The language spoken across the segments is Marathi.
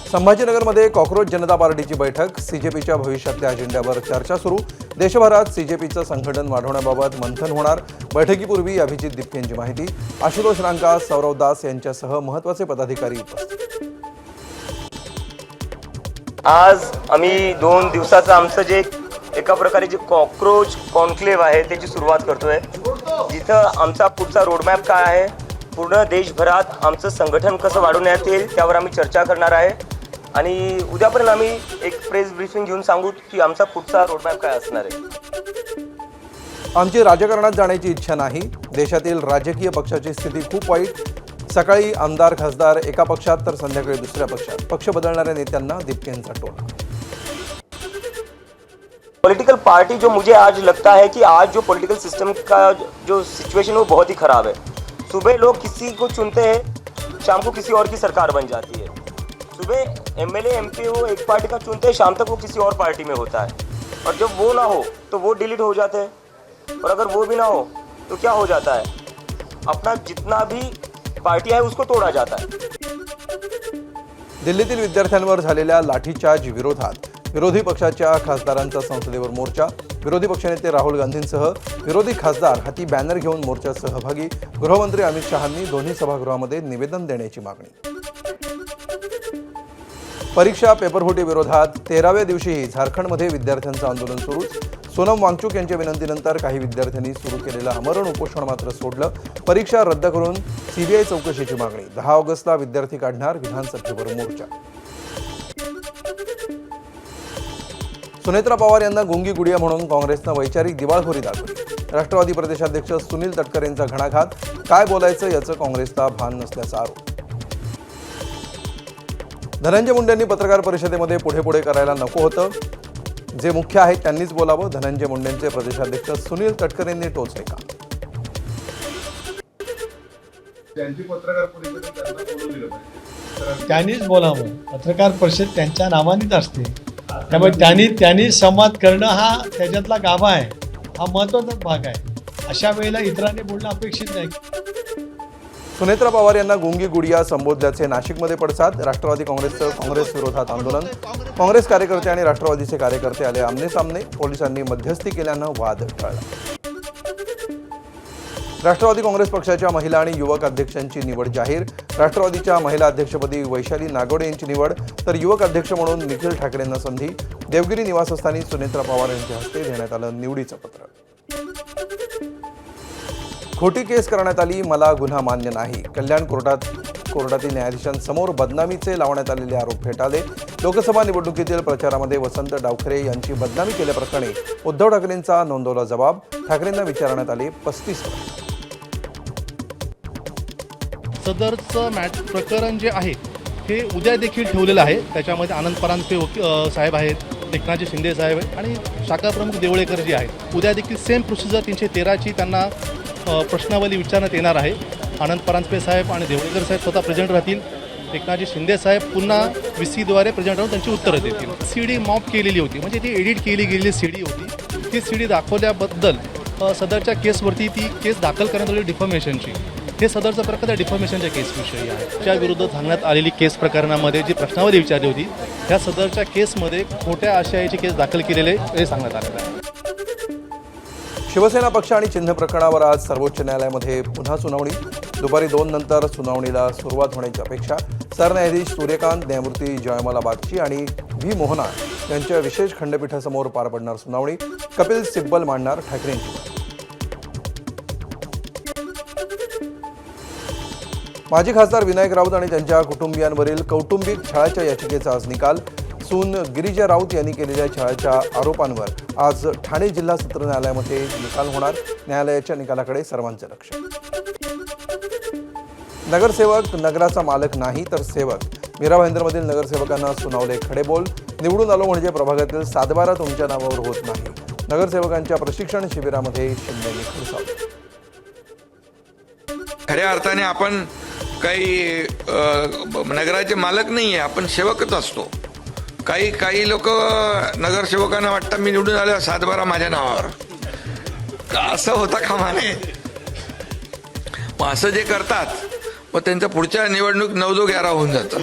संभाजीनगरमध्ये कॉक्रोच जनता पार्टीची बैठक, सीजेपीच्या भविष्यातल्या अजेंड्यावर चर्चा सुरू। देशभरात सीजेपीचं संघटन वाढवण्याबाबत मंथन होणार। बैठकीपूर्वी अभिजित दिपकेंची माहिती। आशुतोष रांका, सौरव दास यांच्यासह महत्त्वाचे पदाधिकारी उपस्थित। आज आम्ही 2 दिवसाचं आमचं जे एका प्रकारे जे कॉक्रोच कॉन्क्लेव्ह आहे त्याची सुरुवात करतोय, जिथं आमचा पुढचा रोडमॅप काय आहे, पूर्ण देशभरात आमचं संघटन कसं वाढवण्यात येईल त्यावर आम्ही चर्चा करणार आहे। आणि उद्यापर्यंत आम्ही एक प्रेस ब्रीफिंग घेऊन सांगू की आमचा पुढचा रोडमॅप काय असणार आहे। आमची राजकारणात जाण्याची इच्छा नाही। देशातील राजकीय पक्षाची स्थिती खूप वाईट। सकाळी आमदार खासदार एका पक्षात तर संध्याकाळी दुसऱ्या पक्षात। पक्ष बदलणाऱ्या नेत्यांना दिपकेंचा टोला। पॉलिटिकल पार्टी जो मुझे आज लगता है कि आज जो पॉलिटिकल सिस्टम का जो सिचुएशन है वो बहुत ही ख़राब है। सुबह लोग किसी को चुनते हैं, शाम को किसी और की सरकार बन जाती है। सुबह एमएलए एमपी वो एक पार्टी का चुनते हैं, शाम तक वो किसी और पार्टी में होता है। और जब वो ना हो तो वो डिलीट हो जाते हैं, और अगर वो भी ना हो तो क्या हो जाता है, अपना जितना भी पार्टी है उसको तोड़ा जाता है। दिल्लीतील विद्यार्थ्यांवर झालेल्या लाठीचार्ज विरोधात विरोधी पक्षाच्या खासदारांचा संसदेवर मोर्चा। विरोधी पक्षनेते राहुल गांधींसह विरोधी खासदार हाती बॅनर घेऊन मोर्चात सहभागी। गृहमंत्री अमित शहांनी दोन्ही सभागृहामध्ये निवेदन देण्याची मागणी। परीक्षा पेपरफुटी विरोधात 13व्या दिवशीही झारखंडमध्ये विद्यार्थ्यांचं आंदोलन सुरूच। सोनम वांगचुक यांच्या विनंतीनंतर काही विद्यार्थ्यांनी सुरू केलेलं आमरण उपोषण मात्र सोडलं। परीक्षा रद्द करून सीबीआय चौकशीची मागणी। 10 ऑगस्टला विद्यार्थी काढणार विधानसभेवर मोर्चा। सुनेत्रा पवार यांना गुंगी गुडिया म्हणून काँग्रेसनं वैचारिक दिवाळखोरी दाखवली। राष्ट्रवादी प्रदेशाध्यक्ष सुनील तटकरेंचा घणाघात। काय बोलायचं याचं काँग्रेसला भान नसल्याचा आरोप। धनंजय मुंडेंनी पत्रकार परिषदेमध्ये पुढे करायला नको होतं, जे मुख्य आहेत त्यांनीच बोलावं। धनंजय मुंडेंचे प्रदेशाध्यक्ष सुनील तटकरेंनी टोचले का? त्यांनीच बोलावं। पत्रकार परिषद त्यांच्या नावानेच असते, त्यामुळे त्यांनी संवाद करणं हा त्याच्यातला गाभा आहे, हा महत्त्वाचा भाग आहे। अशा वेळेला इतरांनी बोलणं अपेक्षित नाही। सुनेत्रा पवार यांना गुंगी गुडिया संबोधल्याचे नाशिकमध्ये पडसाद। राष्ट्रवादी काँग्रेसचं काँग्रेस विरोधात आंदोलन। काँग्रेस कार्यकर्ते आणि राष्ट्रवादीचे कार्यकर्ते आले आमने-सामने। पोलिसांनी मध्यस्थी केल्यानं वाद टळला। राष्ट्रवादी काँग्रेस पक्षाच्या महिला आणि युवक अध्यक्षांची निवड जाहीर। राष्ट्रवादीच्या महिला अध्यक्षपदी वैशाली नागोडे यांची निवड, तर युवक अध्यक्ष म्हणून निखिल ठाकरेंना संधी। देवगिरी निवासस्थानी सुनेत्रा पवार यांच्या हस्ते देण्यात आलं निवडीचं पत्र। खोटी केस करण्यात आली, मला गुन्हा मान्य नाही। कल्याण कोर्टातील न्यायाधीशांसमोर बदनामीचे लावण्यात आलेले आरोप फेटाळले। लोकसभा निवडणुकीतील प्रचारामध्ये वसंत डावखरे यांची बदनामी केल्याप्रकरणी उद्धव ठाकरेंचा नोंदवला जबाब। ठाकरेंना विचारण्यात आले 35 वर्ष। सदरचं प्रकरण जे आहे हे उद्या देखील ठेवलेलं आहे। त्याच्यामध्ये आनंद परांजपे साहेब आहेत, एकनाथजी शिंदे साहेब आहेत आणि शाखा प्रमुख देवळेकर जी आहेत। उद्या देखील सेम प्रोसिजर 313ची त्यांना प्रश्नावली विचारण्यात येणार आहे। आनंद परांजपे साहेब आणि देवळेकर साहेब स्वतः प्रेझेंट राहतील। एकनाथजी शिंदे साहेब पुन्हा VC द्वारे प्रेझेंट राहून त्यांची उत्तरं देतील। CD मॉप केलेली होती, म्हणजे ती एडिट केली गेलेली CD होती। ती CD दाखवल्याबद्दल सदरच्या केसवरती ती केस दाखल करण्यात आली डिफॉर्मेशनची। हे सदरचं प्रकार त्या डिफॉर्मेशनच्या केसविषयी आहे। त्या विरुद्ध सांगण्यात आलेली केस प्रकरणामध्ये जी प्रश्नावली विचारली होती, त्या सदरच्या केसमध्ये खोट्या आशयाची केस दाखल केलेले हे सांगण्यात आलेलं आहे। शिवसेना पक्ष आणि चिन्ह प्रकरणावर आज सर्वोच्च न्यायालयामध्ये पुन्हा सुनावणी। दुपारी 2 नंतर सुनावणीला सुरुवात होण्याची अपेक्षा। सरन्यायाधीश सूर्यकांत, न्यायमूर्ती जयमाला बागची आणि व्ही मोहना यांच्या विशेष खंडपीठासमोर पार पडणार सुनावणी। कपिल सिब्बल मांडणार ठाकरेंची। माजी खासदार विनायक राऊत आणि त्यांच्या कुटुंबियांवरील कौटुंबिक छळाच्या याचिकेचा आज निकाल। सून गिरिजा राऊत यांनी केलेल्या छळाच्या आरोपांवर आज ठाणे जिल्हा सत्र न्यायालयामध्ये निकाल होणार। न्यायालयाच्या निकालाकडे सर्वांचे लक्ष। नगरसेवक नगराचा मालक नाही तर सेवक। मीरा भाईंदरमधील नगरसेवकांना सुनावले खडेबोल। निवडून आलो म्हणजे प्रभागातील 7-12 तुमच्या नावावर होत नाही। नगरसेवकांच्या प्रशिक्षण शिबिरामध्ये शिंदेंनी खुरसावले। खऱ्या अर्थाने आपण काही नगराचे मालक नाही आहे, आपण सेवकच असतो। काही लोक नगरसेवकांना वाटतं मी निवडून आलो 7-12 माझ्या नावावर, असं होता कामा नये। असं जे करतात मग त्यांचं पुढच्या निवडणूक 9-11 होऊन जातं।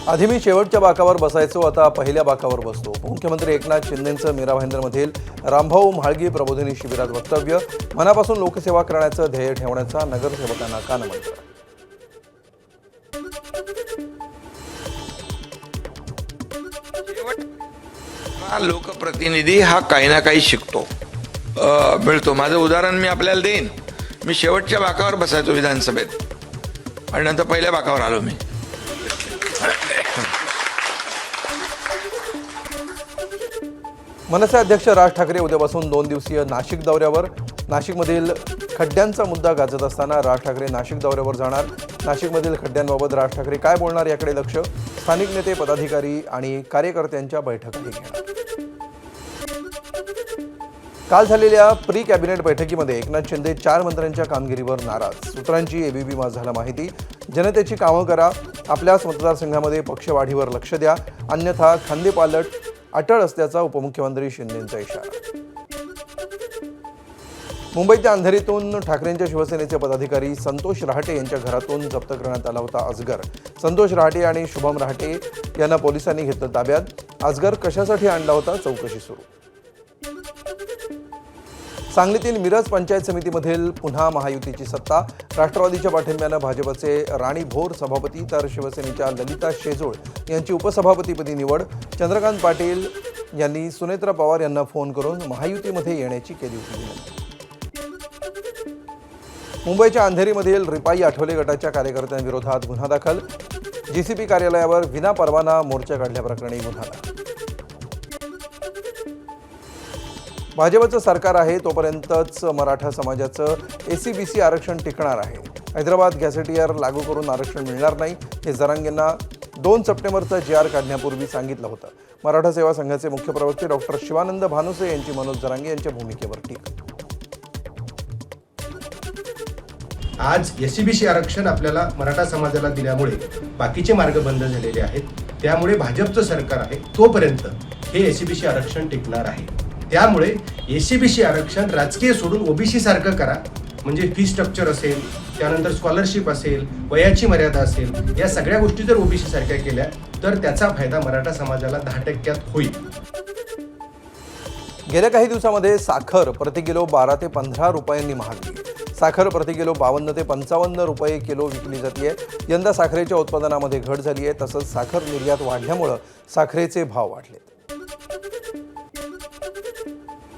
आधी मी शेवटच्या बाकावर बसायचो, आता पहिल्या बाकावर बसतो. उपमुख्यमंत्री एकनाथ शिंदेंचं मीरा भाईंदरमधील रामभाऊ म्हाळगी प्रबोधिनी शिबिरात वक्तव्य. मनापासून लोकसेवा करण्याचं ध्येय ठेवण्याचा नगरसेवकांना कानमंत्र. लोकप्रतिनिधी हा काही ना काही शिकतो, मिळतो. माझं उदाहरण मी आपल्याला देईन. मी शेवटच्या बाकावर बसायचो विधानसभेत आणि नंतर पहिल्या बाकावर आलो मी. मनसे अध्यक्ष राज ठाकरे उद्यापासून 2 दिवसीय नाशिक दौऱ्यावर. नाशिकमधील खड्ड्यांचा मुद्दा गाजत असताना राज ठाकरे नाशिक दौऱ्यावर जाणार. नाशिकमधील खड्ड्यांबाबत राज ठाकरे काय बोलणार याकडे लक्ष. स्थानिक नेते, पदाधिकारी आणि कार्यकर्त्यांच्या बैठकाही घेणार. काल झालेल्या प्री कॅबिनेट बैठकीमध्ये एकनाथ शिंदे 4 मंत्र्यांच्या कामगिरीवर नाराज. सूत्रांची एबीपी माझाला माहिती. जनतेची कामं करा, आपल्याच मतदारसंघामध्ये पक्षवाढीवर लक्ष द्या, अन्यथा खांदेपालट अटळ असल्याचा उपमुख्यमंत्री शिंदेंचा इशारा. मुंबईच्या अंधेरीतून ठाकरेंच्या शिवसेनेचे पदाधिकारी संतोष रहाटे यांच्या घरातून जप्त करण्यात आला होता अजगर. संतोष रहाटे आणि शुभम रहाटे यांना पोलिसांनी घेतलं ताब्यात. अजगर कशासाठी आणला होता, चौकशी सुरू. सांगलीतील मिरज पंचायत समितीमधील पुन्हा महायुतीची सत्ता. राष्ट्रवादीच्या पाठिंब्यानं भाजपचे राणी भोर सभापती तर शिवसेनेच्या ललिता शेजोळ यांची उपसभापतीपदी निवड. चंद्रकांत पाटील यांनी सुनेत्रा पवार यांना फोन करून महायुतीमध्ये येण्याची केली होती विनंती. मुंबईच्या अंधेरीमधील रिपाई आठवले गटाच्या कार्यकर्त्यांविरोधात गुन्हा दाखल. जीसीपी कार्यालयावर विनापरवाना मोर्चा काढल्याप्रकरणी गुन्हा दाखल. भाजपचं सरकार आहे तोपर्यंतच मराठा समाजाचं एसीबीसी आरक्षण टिकणार आहे. हैदराबाद गॅझेटियर लागू करून आरक्षण मिळणार नाही, हे जरांगेंना 2 सप्टेंबरचा GR काढण्यापूर्वी सांगितलं होतं. मराठा सेवा संघाचे मुख्य प्रवक्ते डॉक्टर शिवानंद भानुसे यांची मनोज जरांगे यांच्या भूमिकेवर टीका. आज एसीबीसी आरक्षण आपल्याला मराठा समाजाला दिल्यामुळे बाकीचे मार्ग बंद झालेले आहेत. त्यामुळे भाजपचं सरकार आहे तोपर्यंत हे एसीबीसी आरक्षण टिकणार आहे. त्यामुळे एसीबीसी आरक्षण राजकीय सोडून ओबीसी सारखं करा. म्हणजे फी स्ट्रक्चर असेल, त्यानंतर स्कॉलरशिप असेल, वयाची मर्यादा असेल, या सगळ्या गोष्टी जर ओबीसी सारख्या केल्या तर त्याचा फायदा मराठा समाजाला 10% होईल. गेल्या काही दिवसामध्ये साखर प्रति किलो 12 ते 15 रुपयांनी महागली. साखर प्रति किलो 52 ते 55 रुपये किलो विकली जाते. यंदा साखरेच्या उत्पादनामध्ये घट झाली आहे. तसंच साखर निर्यात वाढल्यामुळं साखरेचे भाव वाढले.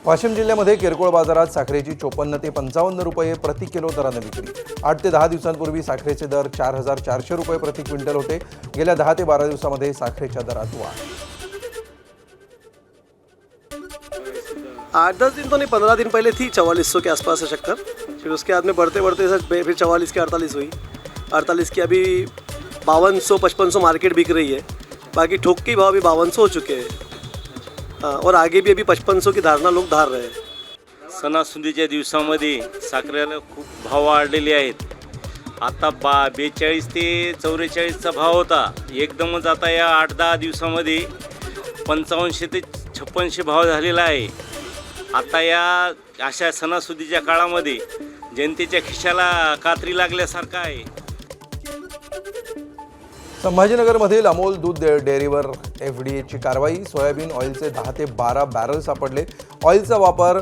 वाशिम जिल्ह्यामध्ये किरकोळ बाजारात साखरेची 54 ते 55 रुपये प्रति किलो दरानं विक्री. 8 ते 10 दिवसांपूर्वी साखरेचे दर 4,400 रुपये प्रति क्विंटल होते. गेल्या 10 ते 12 दिवसामध्ये साखरेच्या दरात वाढ. 8-10 दिन तो नहीं, 15 दिन पहले थी 4400 के आसपास है शक्कर. फिर उसके बाद में बढ़ते बढ़ते सर फिर 44 की 48 हुई. 48 की अभी 5200-5500 मार्केट बिक रही है. बाकी ठोक के भाव अभी 5200 हो चुके हैं. और आगे भी अभी 5500 की धारणा लोग धार रहे हैं. सणासुदीच्या दिवसामध्ये साखरेला खूप भाव वाढलेले आहेत. आता 42 ते 44चा भाव होता. एकदमच आता या 8-10 दिवसामध्ये 5500 ते 5600 भाव झालेला आहे. आता या अशा सणासुदीच्या काळामध्ये जनतेच्या खिशाला कात्री लागल्यासारखं आहे. संभाजीनगरमधील अमोल दूध डेअरीवर FDAची कारवाई. सोयाबीन ऑइलचे 10 ते 12 बॅरल सापडले. ऑइलचा वापर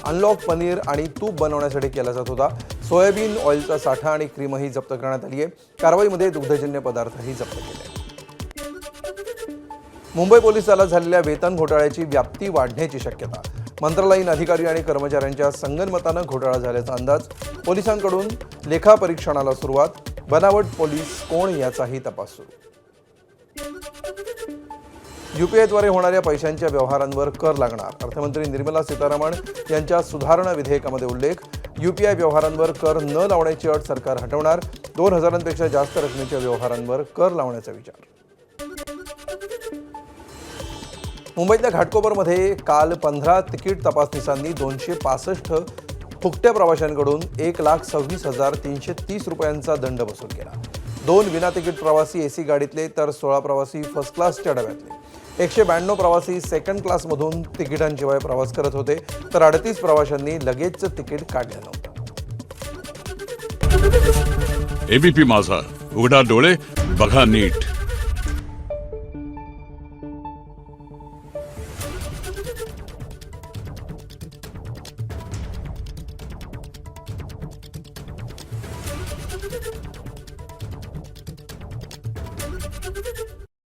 अनलॉक पनीर आणि तूप बनवण्यासाठी केला जात होता. सोयाबीन ऑइलचा साठा आणि क्रीमही जप्त करण्यात आली आहे. कारवाईमध्ये दुग्धजन्य पदार्थही जप्त केले. मुंबई पोलीस दलात झालेल्या वेतन घोटाळ्याची व्याप्ती वाढण्याची शक्यता. मंत्रालयीन अधिकारी आणि कर्मचाऱ्यांच्या संगनमतानं घोटाळा झाल्याचा अंदाज. पोलिसांकडून लेखापरीक्षणाला सुरुवात. बनावट पोलीस कोण याचाही तपास सुरू. UPIद्वारे होणाऱ्या पैशांच्या व्यवहारांवर कर लागणार. अर्थमंत्री निर्मला सीतारामन यांच्या सुधारणा विधेयकामध्ये उल्लेख. UPI व्यवहारांवर कर न लावण्याची अट सरकार हटवणार. 2,000पेक्षा जास्त रकमेच्या व्यवहारांवर कर लावण्याचा विचार. मुंबईतल्या घाटकोपरमध्ये काल 15 तिकीट तपासनिसांनी 265 फुकट्या प्रवाशांकडून 1,26,330 रुपयांचा दंड वसूल केला. 2 विना तिकीट प्रवासी AC गाडीतले तर 16 प्रवासी फर्स्ट क्लासच्या डब्यातले. 192 प्रवासी सेकंड क्लासमधून तिकिटांशिवाय प्रवास करत होते तर 38 प्रवाशांनी लगेचचं तिकीट काढलं नव्हतं. ABP माझा, उघडा डोळे बघा नीट.